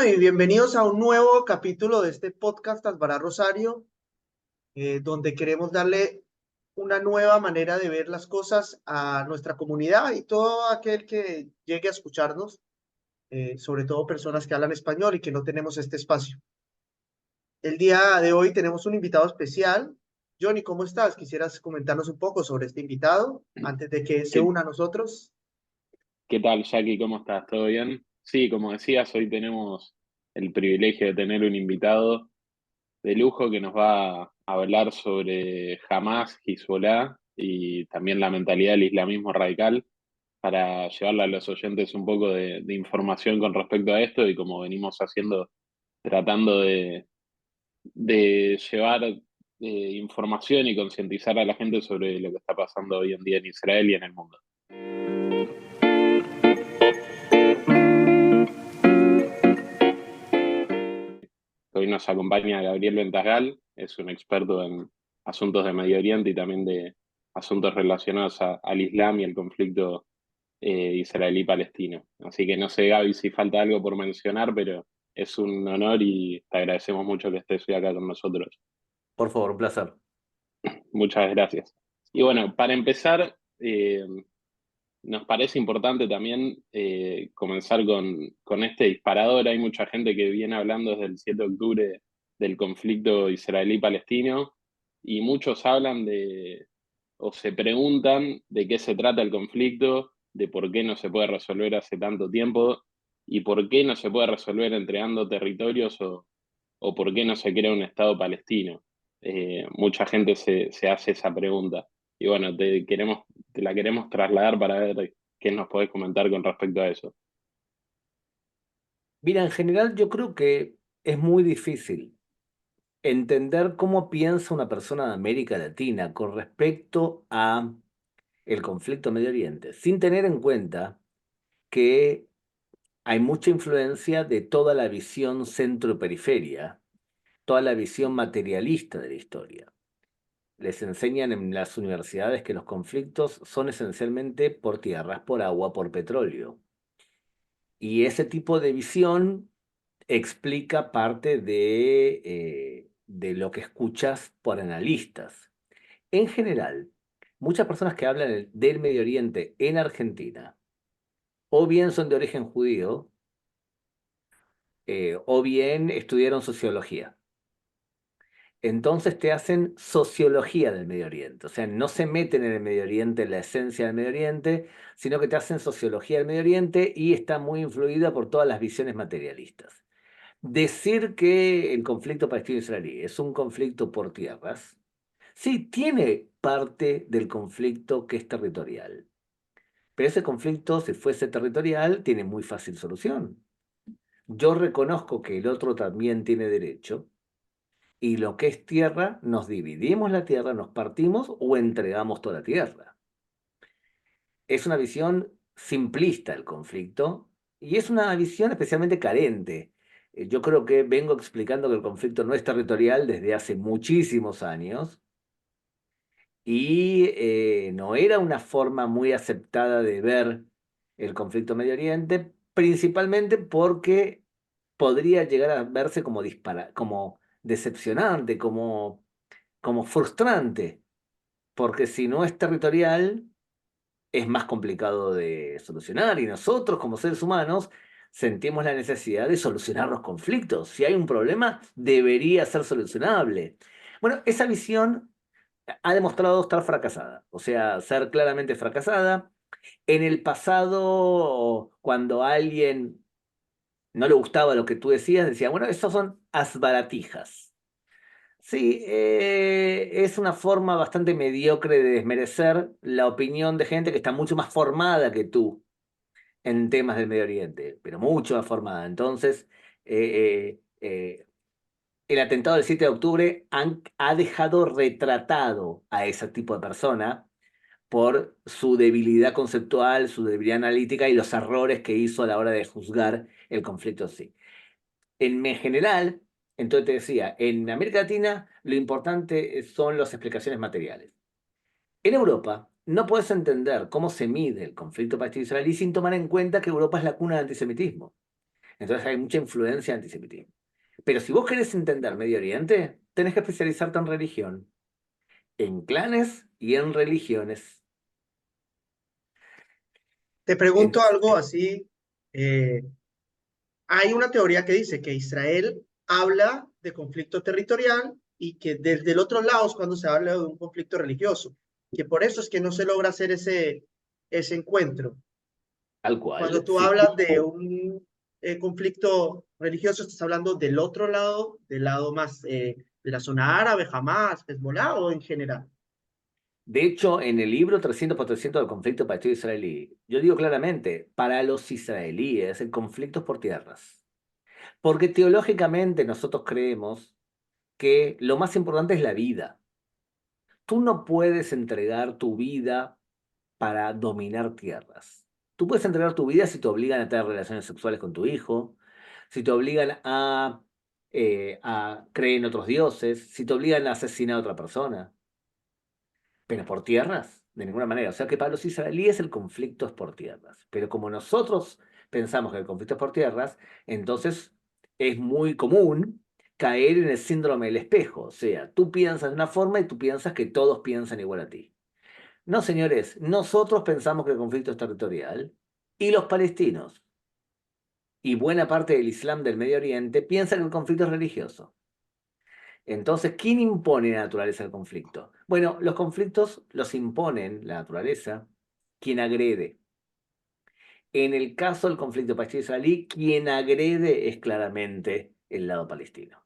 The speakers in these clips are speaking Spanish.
Bueno, y bienvenidos a un nuevo capítulo de este podcast Alvará Rosario, donde queremos darle una nueva manera de ver las cosas a nuestra comunidad y todo aquel que llegue a escucharnos, sobre todo personas que hablan español y que no tenemos este espacio. El día de hoy tenemos un invitado especial. Johnny, ¿cómo estás? ¿Quisieras comentarnos un poco sobre este invitado antes de que se ¿Qué, una a nosotros? qué tal, Jackie? ¿Cómo estás? ¿Todo bien? Sí, como decías, hoy tenemos el privilegio de tener un invitado de lujo que nos va a hablar sobre Hamas, Hezbollah y también la mentalidad del islamismo radical para llevarle a los oyentes un poco de información con respecto a esto y como venimos haciendo, tratando de llevar información y concientizar a la gente sobre lo que está pasando hoy en día en Israel y en el mundo. Hoy nos acompaña Gabriel Ventasgal, es un experto en asuntos de Medio Oriente y también de asuntos relacionados al Islam y el conflicto israelí-palestino. Así que no sé, Gaby, si falta algo por mencionar, pero es un honor y te agradecemos mucho que estés hoy acá con nosotros. Por favor, un placer. Muchas gracias. Y bueno, para empezar, nos parece importante también comenzar con este disparador. Hay mucha gente que viene hablando desde el 7 de octubre del conflicto israelí-palestino y muchos hablan o se preguntan de qué se trata el conflicto, de por qué no se puede resolver hace tanto tiempo y por qué no se puede resolver entregando territorios o por qué no se crea un Estado palestino. Mucha gente se hace esa pregunta. Y bueno, te la queremos trasladar para ver qué nos podés comentar con respecto a eso. Mira, en general yo creo que es muy difícil entender cómo piensa una persona de América Latina con respecto a el conflicto Medio Oriente, sin tener en cuenta que hay mucha influencia de toda la visión centro-periferia, toda la visión materialista de la historia. Les enseñan en las universidades que los conflictos son esencialmente por tierras, por agua, por petróleo. Y ese tipo de visión explica parte de lo que escuchas por analistas. En general, muchas personas que hablan del Medio Oriente en Argentina, o bien son de origen judío, o bien estudiaron sociología. Entonces te hacen sociología del Medio Oriente. O sea, no se meten en el Medio Oriente, en la esencia del Medio Oriente, sino que te hacen sociología del Medio Oriente y está muy influida por todas las visiones materialistas. Decir que el conflicto palestino-israelí es un conflicto por tierras, sí, tiene parte del conflicto que es territorial. Pero ese conflicto, si fuese territorial, tiene muy fácil solución. Yo reconozco que el otro también tiene derecho y lo que es tierra, nos dividimos la tierra, nos partimos o entregamos toda la tierra. Es una visión simplista el conflicto y es una visión especialmente carente. Yo creo que vengo explicando que el conflicto no es territorial desde hace muchísimos años y no era una forma muy aceptada de ver el conflicto Medio Oriente, principalmente porque podría llegar a verse como, como decepcionante, como frustrante, porque si no es territorial es más complicado de solucionar y nosotros como seres humanos sentimos la necesidad de solucionar los conflictos. Si hay un problema, debería ser solucionable. Bueno, esa visión ha demostrado estar fracasada, o sea, ser claramente fracasada. En el pasado, cuando a alguien no le gustaba lo que tú decías, decía, bueno, esos son asbaratijas. Sí, es una forma bastante mediocre de desmerecer la opinión de gente que está mucho más formada que tú en temas del Medio Oriente, pero mucho más formada. Entonces, el atentado del 7 de octubre ha dejado retratado a ese tipo de persona por su debilidad conceptual, su debilidad analítica y los errores que hizo a la hora de juzgar el conflicto en sí. En general, entonces te decía, en América Latina lo importante son las explicaciones materiales. En Europa no puedes entender cómo se mide el conflicto palestino-israelí sin tomar en cuenta que Europa es la cuna del antisemitismo. Entonces hay mucha influencia de antisemitismo. Pero si vos querés entender Medio Oriente, tenés que especializarte en religión, en clanes y en religiones. Te pregunto Entonces, algo así. eh, Hay una teoría que dice que Israel habla de conflicto territorial y que desde el otro lado es cuando se habla de un conflicto religioso, que por eso es que no se logra hacer ese encuentro. tal Cuando cual, tú si hablas de tú un conflicto religioso, estás hablando del otro lado, del lado más de la zona árabe, Hamas, Hezbollah o en general. De hecho, en el libro 300 por 300 del conflicto palestino-israelí, yo digo claramente, para los israelíes el conflicto es por tierras. Porque teológicamente nosotros creemos que lo más importante es la vida. Tú no puedes entregar tu vida para dominar tierras. Tú puedes entregar tu vida si te obligan a tener relaciones sexuales con tu hijo, si te obligan a creer en otros dioses, si te obligan a asesinar a otra persona. Pero por tierras, de ninguna manera. O sea que para los israelíes el conflicto es por tierras. Pero como nosotros pensamos que el conflicto es por tierras, entonces es muy común caer en el síndrome del espejo. O sea, tú piensas de una forma y tú piensas que todos piensan igual a ti. No, señores, nosotros pensamos que el conflicto es territorial y los palestinos y buena parte del Islam del Medio Oriente piensan que el conflicto es religioso. Entonces, ¿quién impone la naturaleza del conflicto? Bueno, los conflictos los imponen la naturaleza, quien agrede. En el caso del conflicto palestino-israelí, quien agrede es claramente el lado palestino.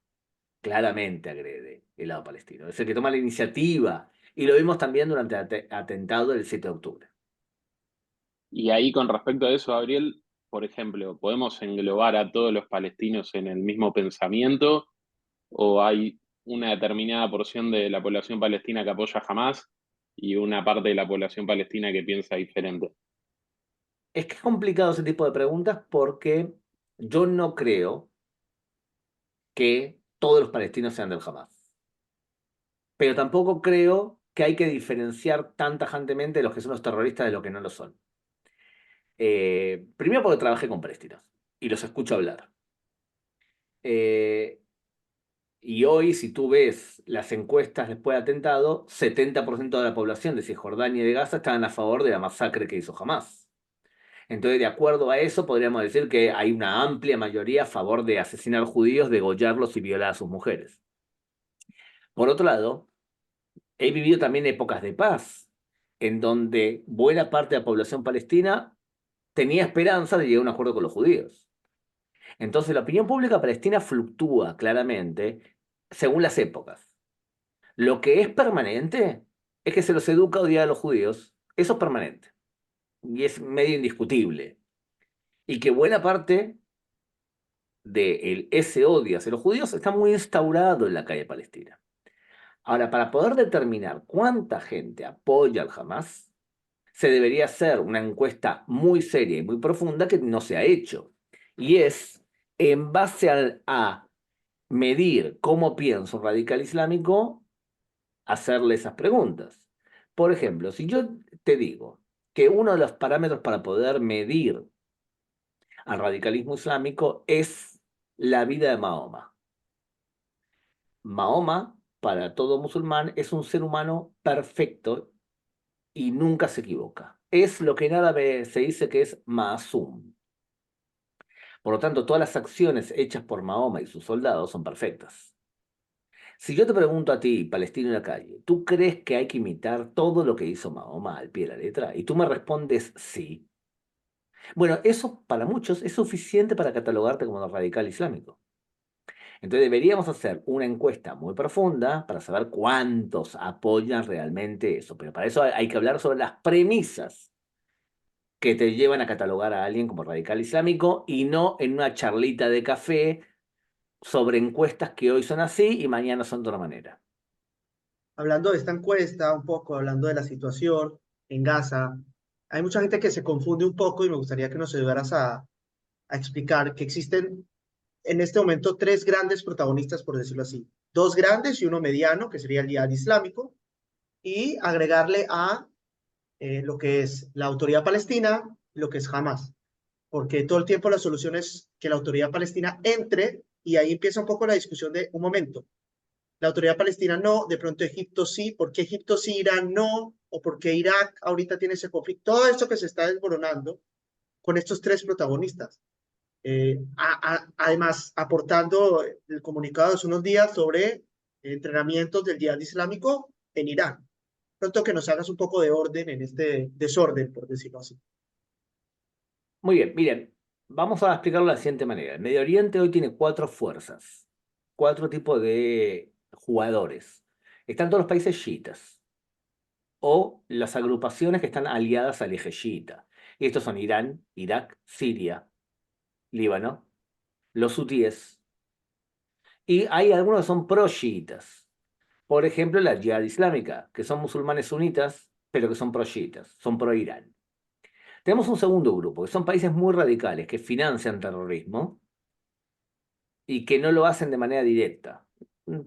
Claramente agrede el lado palestino. Es el que toma la iniciativa. Y lo vimos también durante el atentado del 7 de octubre. Y ahí con respecto a eso, Gabriel, por ejemplo, ¿podemos englobar a todos los palestinos en el mismo pensamiento o hay una determinada porción de la población palestina que apoya a Hamas y una parte de la población palestina que piensa diferente? Es que es complicado ese tipo de preguntas porque yo no creo que todos los palestinos sean del Hamas. Pero tampoco creo que hay que diferenciar tan tajantemente los que son los terroristas de los que no lo son. Primero porque trabajé con palestinos y los escucho hablar. Eh, y hoy, si tú ves las encuestas después del atentado, 70% de la población de Cisjordania y de Gaza estaban a favor de la masacre que hizo Hamas. Entonces, de acuerdo a eso, podríamos decir que hay una amplia mayoría a favor de asesinar judíos, degollarlos y violar a sus mujeres. Por otro lado, he vivido también épocas de paz, en donde buena parte de la población palestina tenía esperanza de llegar a un acuerdo con los judíos. Entonces, la opinión pública palestina fluctúa claramente según las épocas. Lo que es permanente es que se los educa a odiar a los judíos. Eso es permanente y es medio indiscutible. Y que buena parte de ese odio hacia los judíos está muy instaurado en la calle palestina. Ahora, para poder determinar cuánta gente apoya al Hamas, se debería hacer una encuesta muy seria y muy profunda que no se ha hecho. Y es en base a medir cómo piensa un radical islámico, hacerle esas preguntas. Por ejemplo, si yo te digo que uno de los parámetros para poder medir al radicalismo islámico es la vida de Mahoma. Mahoma, para todo musulmán, es un ser humano perfecto y nunca se equivoca. Es lo que en árabe se dice que es Ma'asum. Por lo tanto, todas las acciones hechas por Mahoma y sus soldados son perfectas. Si yo te pregunto a ti, palestino en la calle, ¿tú crees que hay que imitar todo lo que hizo Mahoma al pie de la letra? Y tú me respondes sí. Bueno, eso para muchos es suficiente para catalogarte como radical islámico. Entonces deberíamos hacer una encuesta muy profunda para saber cuántos apoyan realmente eso. Pero para eso hay que hablar sobre las premisas que te llevan a catalogar a alguien como radical islámico y no en una charlita de café sobre encuestas que hoy son así y mañana son de otra manera. Hablando de esta encuesta, un poco hablando de la situación en Gaza, hay mucha gente que se confunde un poco y me gustaría que nos ayudaras a explicar que existen en este momento tres grandes protagonistas, por decirlo así. Dos grandes y uno mediano, que sería el Yihad Islámico, y agregarle a lo que es la autoridad palestina, lo que es Hamas. porque todo el tiempo la solución es que la autoridad palestina entre y ahí empieza un poco la discusión de un momento. La autoridad palestina no, de pronto Egipto sí, ¿por qué Egipto sí, Irán no? ¿O por qué Irak ahorita tiene ese conflicto? Todo esto que se está desmoronando con estos tres protagonistas. Además, aportando el comunicado de hace unos días sobre entrenamientos del Yihad Islámico en Irán. Pronto que nos hagas un poco de orden en este desorden, por decirlo así. Muy bien, miren, vamos a explicarlo de la siguiente manera. El Medio Oriente hoy tiene 4 fuerzas, 4 tipos de jugadores. Están todos los países chiitas o las agrupaciones que están aliadas al eje chiita. Y estos son Irán, Irak, Siria, Líbano, los hutíes. Y hay algunos que son pro-chiitas. Por ejemplo, la Yihad Islámica, que son musulmanes sunitas, pero que son pro-chiitas, son pro-Irán. Tenemos un segundo grupo, que son países muy radicales, que financian terrorismo y que no lo hacen de manera directa.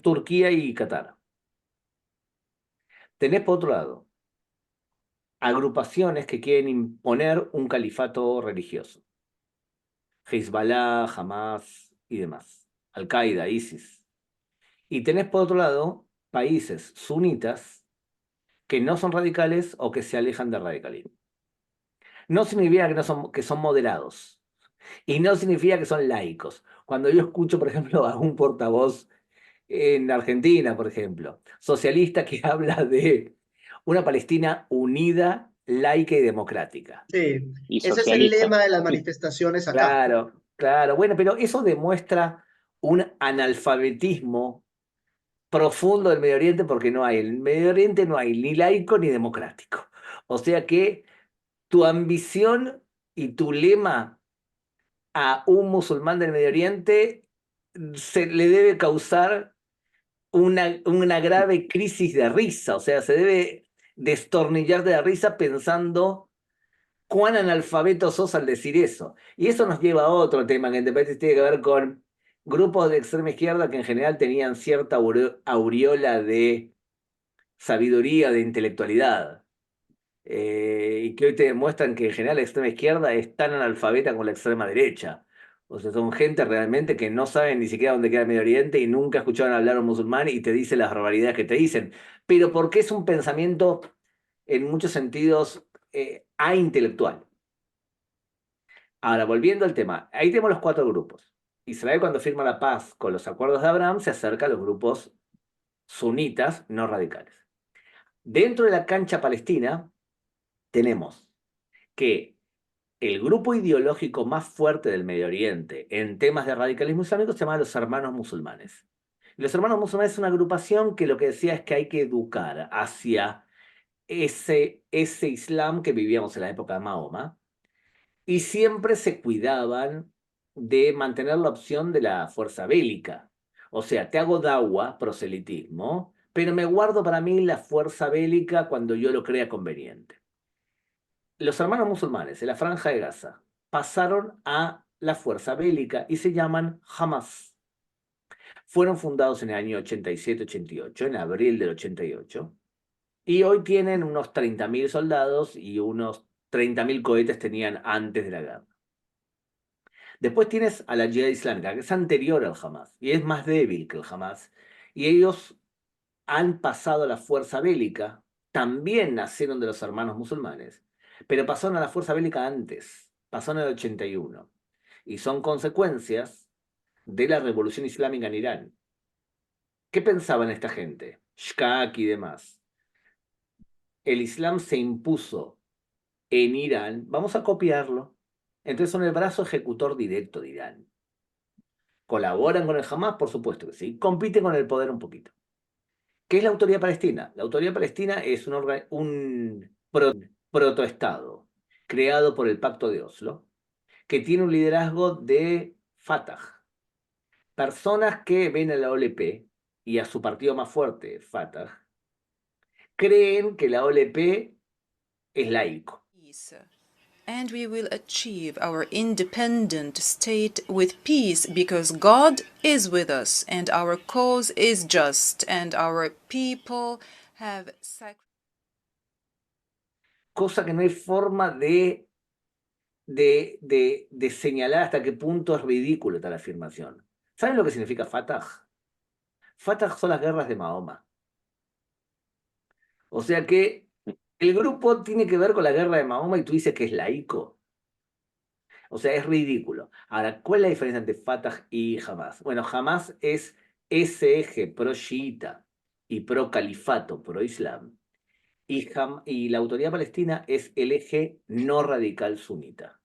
Turquía y Qatar. Tenés por otro lado agrupaciones que quieren imponer un califato religioso. Hezbollah, Hamas y demás. Al-Qaeda, ISIS. Y tenés por otro lado países sunitas que no son radicales o que se alejan del radicalismo. No significa que, que son moderados. Y no significa que son laicos. Cuando yo escucho, por ejemplo, a un portavoz en Argentina, por ejemplo, socialista que habla de una Palestina unida, laica y democrática. Sí, Y ese es el socialista. lema de las manifestaciones acá. Claro, claro. Bueno, pero eso demuestra un analfabetismo profundo del Medio Oriente porque no hay. En el Medio Oriente no hay ni laico ni democrático. O sea que tu ambición y tu lema a un musulmán del Medio Oriente se le debe causar una grave crisis de risa, o sea, se debe destornillar de la risa pensando cuán analfabeto sos al decir eso. Y eso nos lleva a otro tema que tiene que ver con grupos de extrema izquierda que en general tenían cierta aureola de sabiduría, de intelectualidad. Y que hoy te demuestran que en general la extrema izquierda es tan analfabeta como la extrema derecha. O sea, son gente realmente que no saben ni siquiera dónde queda el Medio Oriente y nunca escucharon hablar a un musulmán y te dice las barbaridades que te dicen. Pero porque es un pensamiento, en muchos sentidos, intelectual. Ahora, volviendo al tema, ahí tenemos los 4 grupos. Israel, cuando firma la paz con los acuerdos de Abraham, se acerca a los grupos sunitas no radicales. Dentro de la cancha palestina, tenemos que el grupo ideológico más fuerte del Medio Oriente en temas de radicalismo islámico se llama los Hermanos Musulmanes. Los Hermanos Musulmanes es una agrupación que lo que decía es que hay que educar hacia ese Islam que vivíamos en la época de Mahoma y siempre se cuidaban de mantener la opción de la fuerza bélica. O sea, te hago dawa, proselitismo, pero me guardo para mí la fuerza bélica cuando yo lo crea conveniente. Los hermanos musulmanes en la Franja de Gaza pasaron a la fuerza bélica y se llaman Hamas. Fueron fundados en el año 87-88, en abril del 88, y hoy tienen unos 30.000 soldados y unos 30.000 cohetes tenían antes de la guerra. Después tienes a la Yihad Islámica, que es anterior al Hamas y es más débil que el Hamas, y ellos han pasado a la fuerza bélica, también nacieron de los hermanos musulmanes, pero pasaron a la fuerza bélica antes, pasaron en el 81, y son consecuencias de la revolución islámica en Irán. ¿Qué pensaban esta gente? Shkak y demás. El Islam se impuso en Irán, vamos a copiarlo. Entonces son el brazo ejecutor directo de Irán. ¿Colaboran con el Hamas? Por supuesto que sí. Compiten con el poder un poquito. ¿Qué es la Autoridad Palestina? La Autoridad Palestina es un protoestado creado por el Pacto de Oslo, que tiene un liderazgo de Fatah. Personas que ven a la OLP y a su partido más fuerte, Fatah, creen que la OLP es laico. And we will achieve our independent state with peace because God is with us and our cause is just and our people have sacrificed. Cosa que no hay forma de de señalar hasta qué punto es ridículo tal afirmación. ¿Saben lo que significa Fatah? Fatah son las guerras de Mahoma. O sea que el grupo tiene que ver con la guerra de Mahoma y tú dices que es laico. O sea, es ridículo. Ahora, ¿cuál es la diferencia entre Fatah y Hamas? Bueno, Hamas es ese eje pro-chiita y pro-califato, pro-islam. Y la autoridad palestina es el eje no radical sunita.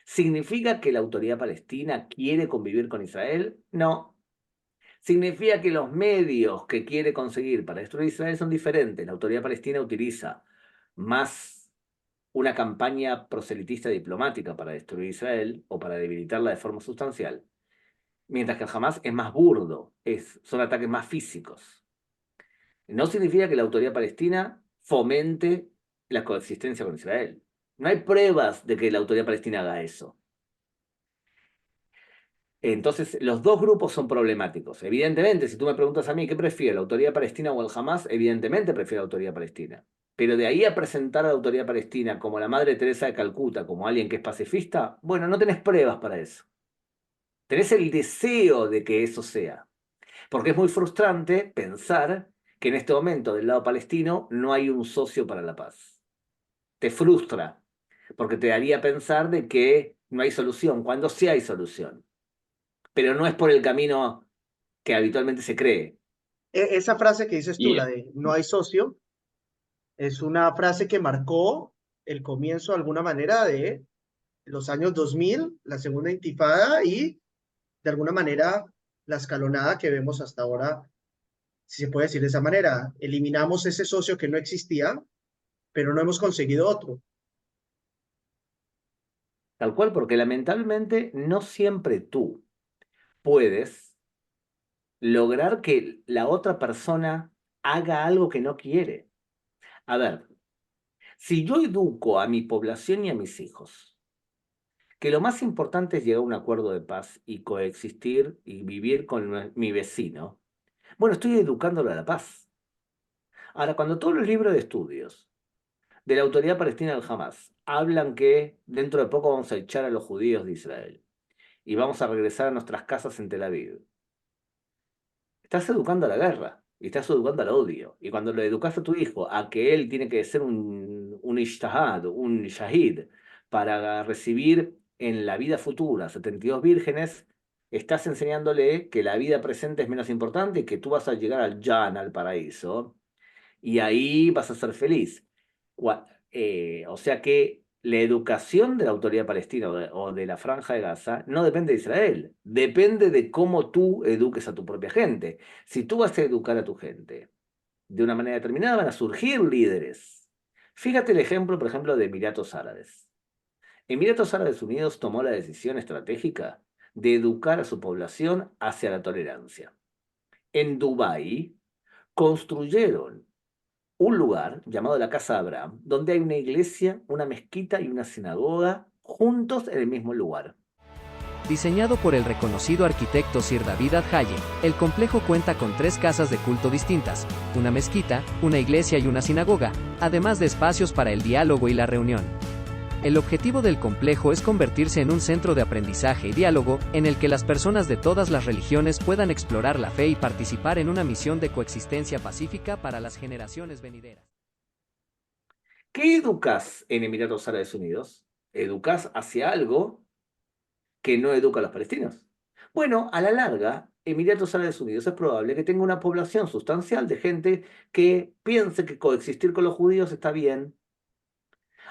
¿Significa que la autoridad palestina quiere convivir con Israel? No. ¿Significa que los medios que quiere conseguir para destruir Israel son diferentes? La autoridad palestina utiliza más una campaña proselitista diplomática para destruir Israel o para debilitarla de forma sustancial, mientras que el Hamas es más burdo, son ataques más físicos. No significa que la autoridad palestina fomente la coexistencia con Israel. No hay pruebas de que la autoridad palestina haga eso. Entonces, los dos grupos son problemáticos. Evidentemente, si tú me preguntas a mí, ¿qué prefiero, la autoridad palestina o el Hamas? Evidentemente prefiero la autoridad palestina. Pero de ahí a presentar a la autoridad palestina como la Madre Teresa de Calcuta, como alguien que es pacifista, bueno, no tenés pruebas para eso. Tenés el deseo de que eso sea. Porque es muy frustrante pensar que en este momento del lado palestino no hay un socio para la paz. Te frustra, porque te haría pensar de que no hay solución, cuando sí hay solución. Pero no es por el camino que habitualmente se cree. Esa frase que dices tú, Y la de no hay socio, es una frase que marcó el comienzo de alguna manera de los años 2000, la segunda intifada y de alguna manera la escalonada que vemos hasta ahora, si se puede decir de esa manera. Eliminamos ese socio que no existía, pero no hemos conseguido otro. Tal cual, porque lamentablemente no siempre tú puedes lograr que la otra persona haga algo que no quiere. A ver, si yo educo a mi población y a mis hijos que lo más importante es llegar a un acuerdo de paz y coexistir y vivir con mi vecino, bueno, estoy educándolo a la paz. Ahora, cuando todos los libros de estudios de la Autoridad Palestina del Hamas hablan que dentro de poco vamos a echar a los judíos de Israel y vamos a regresar a nuestras casas en Tel Aviv, estás educando a la guerra y estás educando al odio. Y cuando lo educas a tu hijo a que él tiene que ser un ishtahad, un shahid, para recibir en la vida futura 72 vírgenes, estás enseñándole que la vida presente es menos importante y que tú vas a llegar al Jan, al paraíso, y ahí vas a ser feliz. O sea que la educación de la autoridad palestina o de la Franja de Gaza no depende de Israel, depende de cómo tú eduques a tu propia gente. Si tú vas a educar a tu gente de una manera determinada, van a surgir líderes. Fíjate el ejemplo, por ejemplo, de Emiratos Árabes. Emiratos Árabes Unidos tomó la decisión estratégica de educar a su población hacia la tolerancia. En Dubái construyeron un lugar llamado la Casa de Abraham, donde hay una iglesia, una mezquita y una sinagoga juntos en el mismo lugar. Diseñado por el reconocido arquitecto Sir David Adjaye, el complejo cuenta con 3 casas de culto distintas, una mezquita, una iglesia y una sinagoga, además de espacios para el diálogo y la reunión. El objetivo del complejo es convertirse en un centro de aprendizaje y diálogo, en el que las personas de todas las religiones puedan explorar la fe y participar en una misión de coexistencia pacífica para las generaciones venideras. ¿Qué educas en Emiratos Árabes Unidos? Educas hacia algo que no educa a los palestinos. Bueno, a la larga, Emiratos Árabes Unidos es probable que tenga una población sustancial de gente que piense que coexistir con los judíos está bien.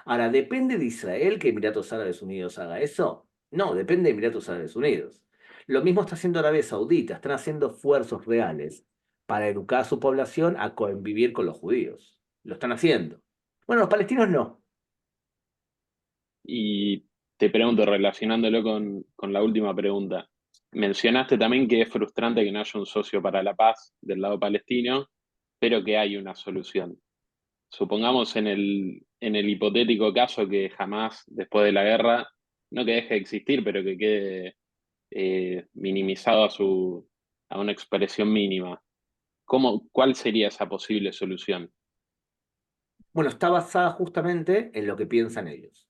Ahora, ¿depende de Israel que Emiratos Árabes Unidos haga eso? No, depende de Emiratos Árabes Unidos. Lo mismo está haciendo Arabia Saudita, están haciendo esfuerzos reales para educar a su población a convivir con los judíos. Lo están haciendo. Bueno, los palestinos no. Y te pregunto, relacionándolo con la última pregunta, mencionaste también que es frustrante que no haya un socio para la paz del lado palestino, pero que hay una solución. Supongamos en el hipotético caso que jamás, después de la guerra, no que deje de existir, pero que quede minimizado a una expresión mínima. ¿Cuál sería esa posible solución? Bueno, está basada justamente en lo que piensan ellos.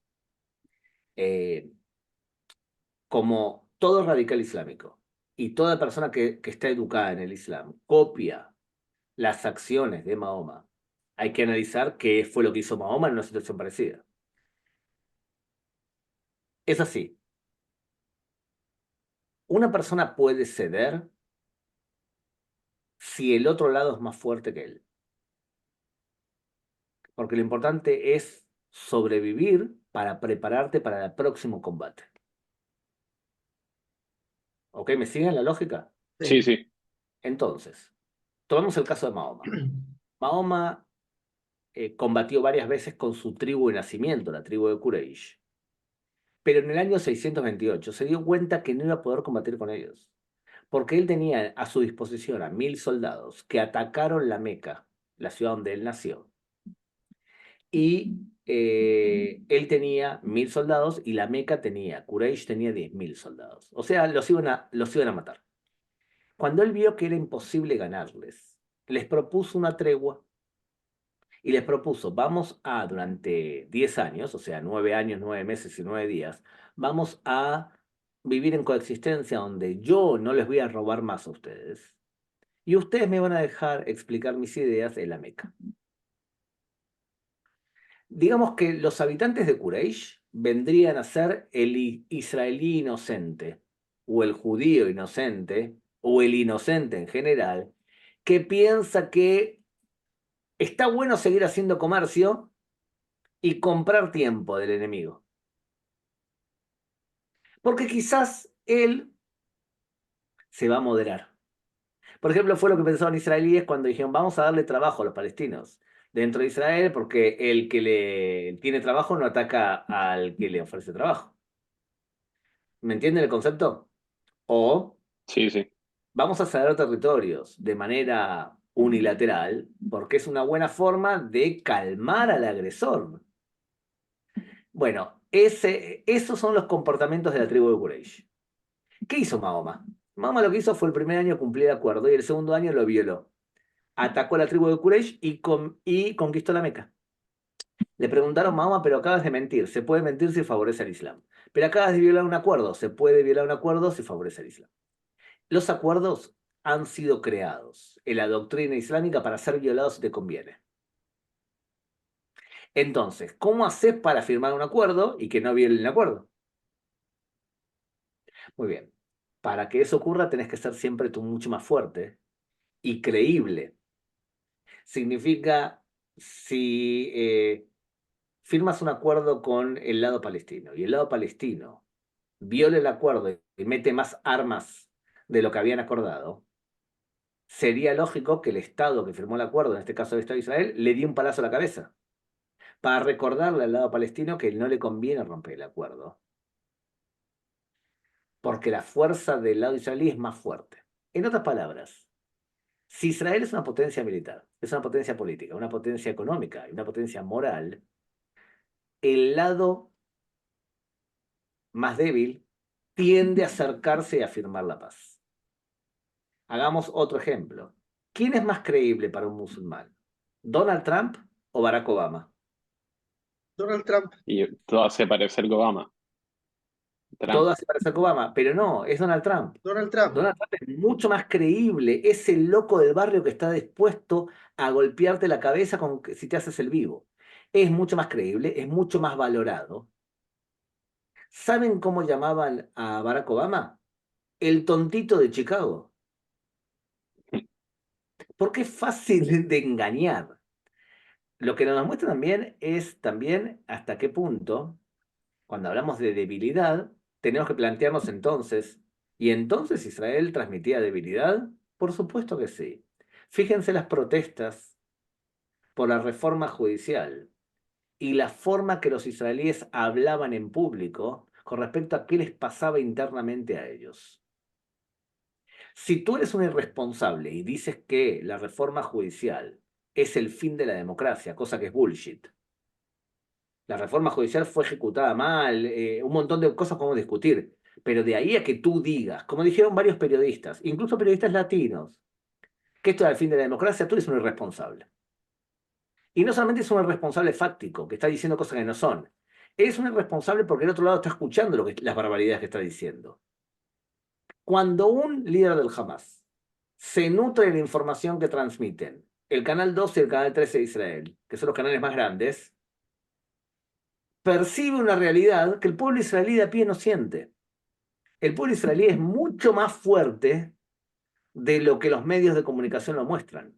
como todo radical islámico y toda persona que está educada en el Islam copia las acciones de Mahoma, hay que analizar qué fue lo que hizo Mahoma en una situación parecida. Es así. Una persona puede ceder si el otro lado es más fuerte que él. Porque lo importante es sobrevivir para prepararte para el próximo combate. ¿Ok? ¿Me siguen la lógica? Sí, sí. Entonces, tomamos el caso de Mahoma. Mahoma combatió varias veces con su tribu de nacimiento, la tribu de Quraysh. Pero en el año 628 se dio cuenta que no iba a poder combatir con ellos, porque él tenía a su disposición a 1000 soldados que atacaron la Meca, la ciudad donde él nació. Y él tenía 1000 soldados y la Meca tenía, Quraysh tenía 10.000 soldados. O sea, los iban a matar. Cuando él vio que era imposible ganarles, les propuso una tregua y les propuso, vamos a, durante 10 años, o sea, 9 años, 9 meses y 9 días, vamos a vivir en coexistencia donde yo no les voy a robar más a ustedes y ustedes me van a dejar explicar mis ideas en la Meca. Digamos que los habitantes de Quraysh vendrían a ser el israelí inocente, o el judío inocente, o el inocente en general, que piensa que está bueno seguir haciendo comercio y comprar tiempo del enemigo. Porque quizás él se va a moderar. Por ejemplo, fue lo que pensaban israelíes cuando dijeron, vamos a darle trabajo a los palestinos dentro de Israel, porque el que le tiene trabajo no ataca al que le ofrece trabajo. ¿Me entienden el concepto? O Sí, sí. vamos a ceder territorios de manera unilateral, porque es una buena forma de calmar al agresor. Bueno, esos son los comportamientos de la tribu de Quraysh. ¿Qué hizo Mahoma? Mahoma lo que hizo fue el primer año cumplir el acuerdo y el segundo año lo violó. Atacó a la tribu de Quraysh y conquistó la Meca. Le preguntaron, Mahoma, pero acabas de mentir. Se puede mentir si favorece al Islam. Pero acabas de violar un acuerdo. Se puede violar un acuerdo si favorece al Islam. Los acuerdos han sido creados en la doctrina islámica para ser violados si te conviene. Entonces, ¿cómo haces para firmar un acuerdo y que no viole el acuerdo? Muy bien. Para que eso ocurra tenés que ser siempre tú mucho más fuerte y creíble. Significa, si firmas un acuerdo con el lado palestino y el lado palestino viola el acuerdo y mete más armas de lo que habían acordado, sería lógico que el Estado que firmó el acuerdo, en este caso el Estado de Israel, le dio un palazo a la cabeza para recordarle al lado palestino que no le conviene romper el acuerdo, porque la fuerza del lado israelí es más fuerte. En otras palabras, si Israel es una potencia militar, es una potencia política, una potencia económica y una potencia moral, el lado más débil tiende a acercarse y a firmar la paz. Hagamos otro ejemplo. ¿Quién es más creíble para un musulmán? ¿Donald Trump o Barack Obama? Donald Trump. Y todo hace parecer que Obama. Trump. Todo hace parecer Obama, pero no, es Donald Trump. Donald Trump. Donald Trump es mucho más creíble, es el loco del barrio que está dispuesto a golpearte la cabeza si te haces el vivo. Es mucho más creíble, es mucho más valorado. ¿Saben cómo llamaban a Barack Obama? El tontito de Chicago. Porque es fácil de engañar. Lo que nos muestra también es hasta qué punto, cuando hablamos de debilidad, tenemos que plantearnos entonces, ¿y entonces Israel transmitía debilidad? Por supuesto que sí. Fíjense las protestas por la reforma judicial y la forma que los israelíes hablaban en público con respecto a qué les pasaba internamente a ellos. Si tú eres un irresponsable y dices que la reforma judicial es el fin de la democracia, cosa que es bullshit, la reforma judicial fue ejecutada mal, un montón de cosas podemos discutir, pero de ahí a que tú digas, como dijeron varios periodistas, incluso periodistas latinos, que esto es el fin de la democracia, tú eres un irresponsable. Y no solamente es un irresponsable fáctico, que está diciendo cosas que no son, Eres un irresponsable porque el otro lado está escuchando las barbaridades que está diciendo. Cuando un líder del Hamas se nutre de la información que transmiten el Canal 12 y el Canal 13 de Israel, que son los canales más grandes, percibe una realidad que el pueblo israelí de a pie no siente. El pueblo israelí es mucho más fuerte de lo que los medios de comunicación lo muestran.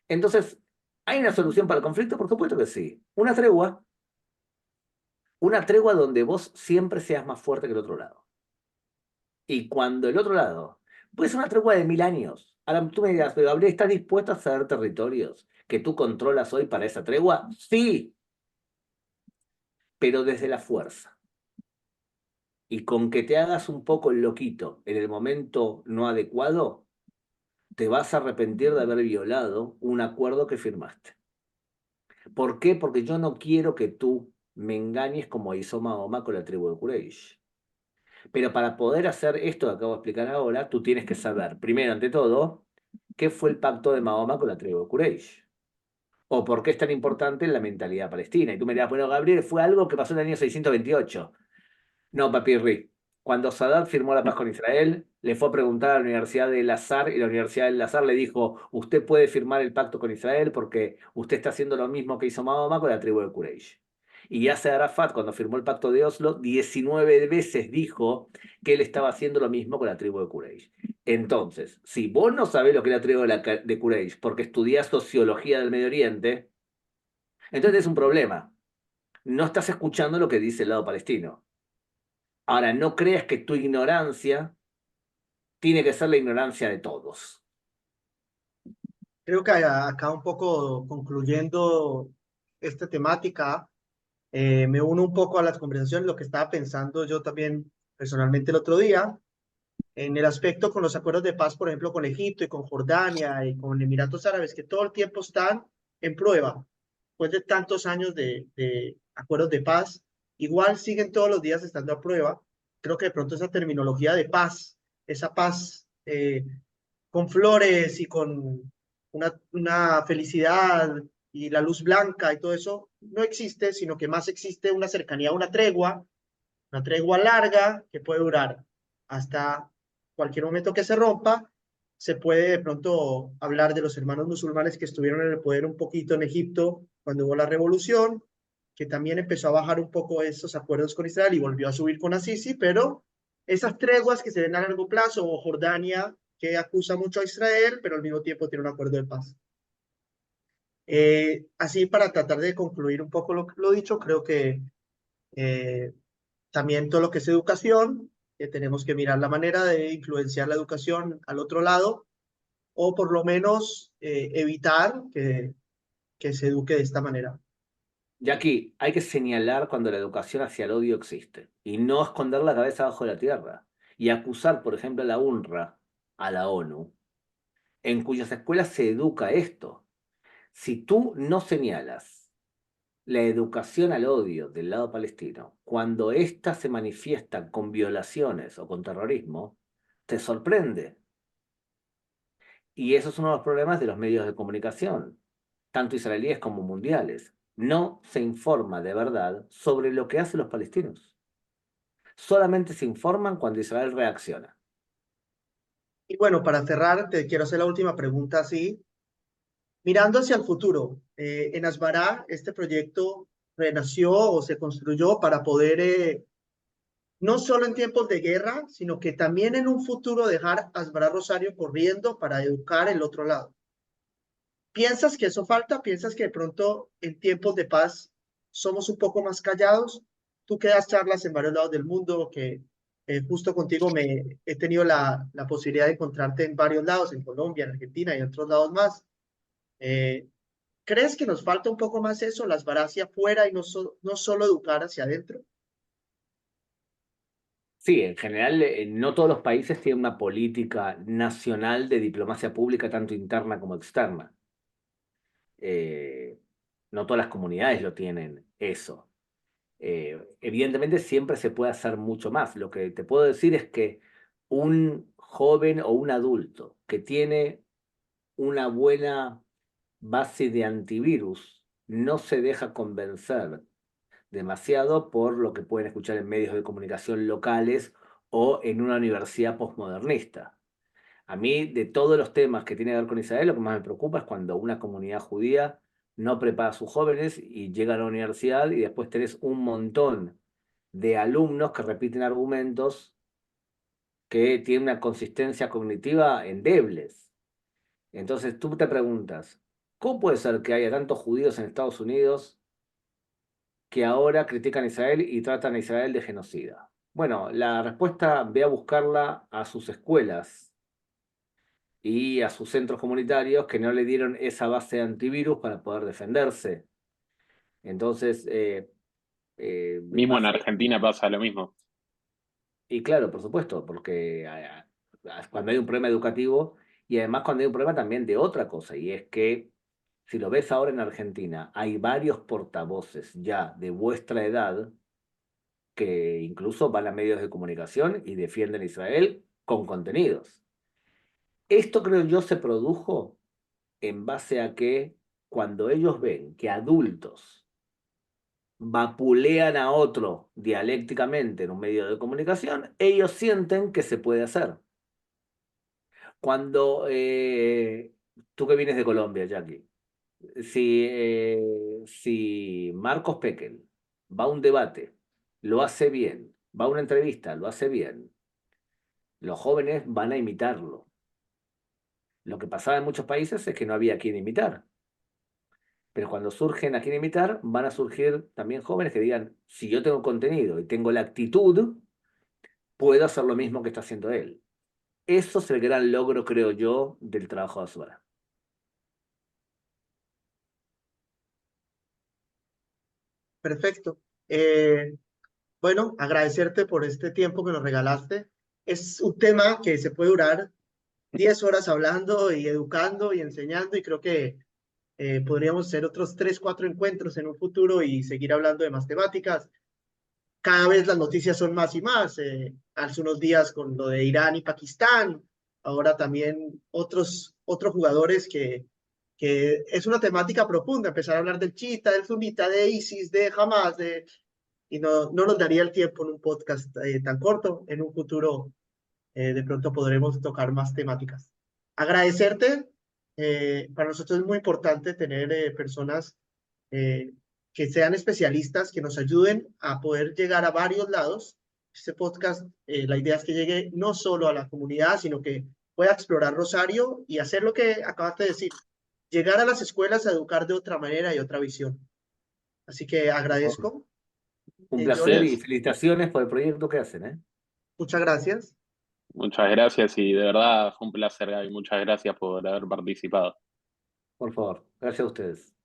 Entonces, ¿hay una solución para el conflicto? Por supuesto que sí. Una tregua donde vos siempre seas más fuerte que el otro lado. Y cuando el otro lado, puede ser una tregua de 1000 años. Ahora tú me dirás, pero Gabriel, ¿estás dispuesto a ceder territorios que tú controlas hoy para esa tregua? Sí, pero desde la fuerza. Y con que te hagas un poco el loquito en el momento no adecuado, te vas a arrepentir de haber violado un acuerdo que firmaste. ¿Por qué? Porque yo no quiero que tú me engañes como hizo Mahoma con la tribu de Quraysh. Pero para poder hacer esto que acabo de explicar ahora, tú tienes que saber, primero, ante todo, qué fue el pacto de Mahoma con la tribu de Quraysh. O por qué es tan importante la mentalidad palestina. Y tú me dirás, bueno, Gabriel, fue algo que pasó en el año 628. No, papirri. Cuando Sadat firmó la paz con Israel, le fue a preguntar a la Universidad del Azhar y la Universidad del Azhar le dijo, usted puede firmar el pacto con Israel porque usted está haciendo lo mismo que hizo Mahoma con la tribu de Quraysh. Y Yasser Arafat, cuando firmó el pacto de Oslo, 19 veces dijo que él estaba haciendo lo mismo con la tribu de Quraysh. Entonces, si vos no sabés lo que es la tribu de Quraysh porque estudiás sociología del Medio Oriente, entonces es un problema. No estás escuchando lo que dice el lado palestino. Ahora, no creas que tu ignorancia tiene que ser la ignorancia de todos. Creo que acá un poco concluyendo esta temática, me uno un poco a las conversaciones, lo que estaba pensando yo también personalmente el otro día, en el aspecto con los acuerdos de paz, por ejemplo, con Egipto y con Jordania y con Emiratos Árabes, que todo el tiempo están en prueba. Después de tantos años de acuerdos de paz, igual siguen todos los días estando a prueba. Creo que de pronto esa terminología de paz, esa paz con flores y con una felicidad y la luz blanca y todo eso, no existe, sino que más existe una cercanía, una tregua larga que puede durar hasta cualquier momento que se rompa. Se puede de pronto hablar de los hermanos musulmanes que estuvieron en el poder un poquito en Egipto cuando hubo la revolución, que también empezó a bajar un poco esos acuerdos con Israel y volvió a subir con Asisi, pero esas treguas que se ven a largo plazo, o Jordania, que acusa mucho a Israel, pero al mismo tiempo tiene un acuerdo de paz. Así, para tratar de concluir un poco lo dicho, creo que también todo lo que es educación, que tenemos que mirar la manera de influenciar la educación al otro lado, o por lo menos evitar que se eduque de esta manera. Y aquí hay que señalar cuando la educación hacia el odio existe y no esconder la cabeza bajo la tierra y acusar, por ejemplo, a la UNRWA, a la ONU, en cuyas escuelas se educa esto. Si tú no señalas la educación al odio del lado palestino, cuando ésta se manifiesta con violaciones o con terrorismo, te sorprende. Y eso es uno de los problemas de los medios de comunicación, tanto israelíes como mundiales. No se informa de verdad sobre lo que hacen los palestinos. Solamente se informan cuando Israel reacciona. Y bueno, para cerrar, te quiero hacer la última pregunta así. Mirando hacia el futuro, en Asbará, este proyecto renació o se construyó para poder, no solo en tiempos de guerra, sino que también en un futuro dejar Asbará Rosario corriendo para educar el otro lado. ¿Piensas que eso falta? ¿Piensas que de pronto en tiempos de paz somos un poco más callados? Tú que das charlas en varios lados del mundo, que justo contigo he tenido la posibilidad de encontrarte en varios lados, en Colombia, en Argentina y en otros lados más. Eh, ¿Crees que nos falta un poco más eso, las varas hacia afuera y no solo educar hacia adentro? Sí, en general, no todos los países tienen una política nacional de diplomacia pública, tanto interna como externa. No todas las comunidades lo tienen eso. Evidentemente siempre se puede hacer mucho más. Lo que te puedo decir es que un joven o un adulto que tiene una buena base de antivirus no se deja convencer demasiado por lo que pueden escuchar en medios de comunicación locales o en una universidad posmodernista. A mí, de todos los temas que tienen que ver con Israel, lo que más me preocupa es cuando una comunidad judía no prepara a sus jóvenes y llega a la universidad y después tenés un montón de alumnos que repiten argumentos que tienen una consistencia cognitiva endebles. Entonces tú te preguntas, ¿cómo puede ser que haya tantos judíos en Estados Unidos que ahora critican a Israel y tratan a Israel de genocida? Bueno, la respuesta ve a buscarla a sus escuelas y a sus centros comunitarios que no le dieron esa base de antivirus para poder defenderse. Entonces, Mismo en Argentina pasa lo mismo. y claro, por supuesto, porque cuando hay un problema educativo y además cuando hay un problema también de otra cosa, y es que si lo ves ahora en Argentina, hay varios portavoces ya de vuestra edad que incluso van a medios de comunicación y defienden a Israel con contenidos. Esto creo yo se produjo en base a que cuando ellos ven que adultos vapulean a otro dialécticamente en un medio de comunicación, ellos sienten que se puede hacer. Cuando tú que vienes de Colombia, Jackie, si Marcos Pekel va a un debate, lo hace bien, va a una entrevista, lo hace bien, los jóvenes van a imitarlo. Lo que pasaba en muchos países es que no había quien imitar. Pero cuando surgen a quien imitar, van a surgir también jóvenes que digan, si yo tengo contenido y tengo la actitud, puedo hacer lo mismo que está haciendo él. Eso es el gran logro, creo yo, del trabajo de Azuara. Perfecto. Bueno, agradecerte por este tiempo que nos regalaste. Es un tema que se puede durar 10 horas hablando y educando y enseñando, y creo que podríamos hacer otros 3, 4 encuentros en un futuro y seguir hablando de más temáticas. Cada vez las noticias son más y más. Hace unos días con lo de Irán y Pakistán, ahora también otros jugadores que es una temática profunda, empezar a hablar del chiita, del sunita, de ISIS, de Hamas, y no nos daría el tiempo en un podcast tan corto. En un futuro de pronto podremos tocar más temáticas. Agradecerte. Para nosotros es muy importante tener personas eh, que sean especialistas, que nos ayuden a poder llegar a varios lados. Este podcast, la idea es que llegue no solo a la comunidad, sino que pueda explorar Rosario y hacer lo que acabaste de decir, llegar a las escuelas a educar de otra manera y otra visión. Así que agradezco. Un Johnny, placer y felicitaciones por el proyecto que hacen, ¿eh? muchas gracias. Muchas gracias y de verdad fue un placer, Gaby. Muchas gracias por haber participado. Por favor, gracias a ustedes.